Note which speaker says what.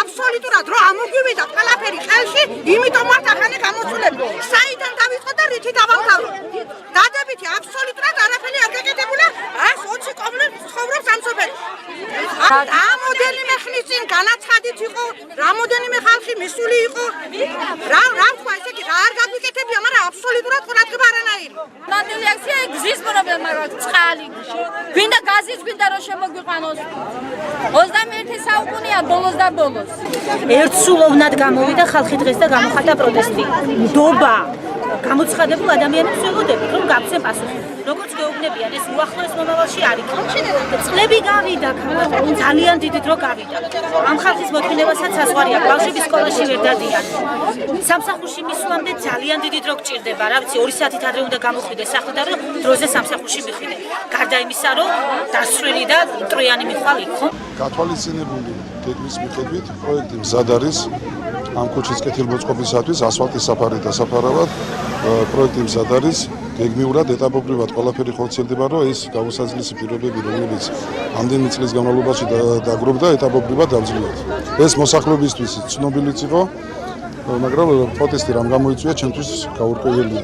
Speaker 1: აბსოლუტურად რო ამოგვივიდა ყველაფერი ხელში, იმიტომ მართ ახალი გამოსულები. საიდან დავიწყოთ და რითი დავამთავროთ? დადებითი აბსოლუტურად არაფერი არ გაკეთებულა, 120 კომუნისტი ცხოვრობს ამ სოფელში. რამოდენიმე ხნის წინ განაცხადით იყო, რამოდენიმე ხალხი მისული იყო. რა თქვა, ესე იგი რა არ გაგვიკეთებია, მაგრამ აბსოლუტურად ყურადღება არანაირი.
Speaker 2: ნამდვილი აქცია გზის პრობლემა რა წყალი. გვინდა გაზის, გვინდა რომ შემოგვიყვანოს. 21 საუკუნეა ბოლოს და ბოლოს.
Speaker 3: ერთსულოვნად გამოვიდა ხალხი დღეს და გამოხატა პროტესტი. ნდობა გამოცხადებულ ადამიანებს ვეღოდებით, რომ გაგვცენ პასუხი. როგორც გეუბნებიან, ეს უახლოეს მომავალში არ იქნება. წლები გავიდა, ძალიან დიდი დრო გავიდა. ამ ხალხის მოთმინებასაც საზღვარია, ბავშვები სკოლაში ვერ დადიან. სამსახურში მისვლამდე ძალიან დიდი დრო გჭირდება, რა ვიცი, 2 საათით ადრე უნდა გამოხვიდე სახლიდან, რომ დროზე სამსახურში მიხვიდე. გარდა იმისა, რომ დასრული და ტროიანი მიხვალ იყო.
Speaker 4: გათვალისწინებული გეგმის მიხედვით პროექტი მზად არის ამ ქუჩის კეთილმოწყობისათვის ასფალტის საფარი დასაფარავად. პროექტი მზად არის გეგმიურად ეტაპობრივად ყველაფერი ხორციელდება, რომ ეს გამოსაძლისი პირობები, რომელიც ამდენი წლის განმავლობაში დაგროვდა, ეტაპობრივად დავძლივოთ. ეს მოსახლეობისთვის ცნობილიც იყო, მაგრამ პროტესტი რამ გამოიწვია, ჩემთვის გაურკვეველია.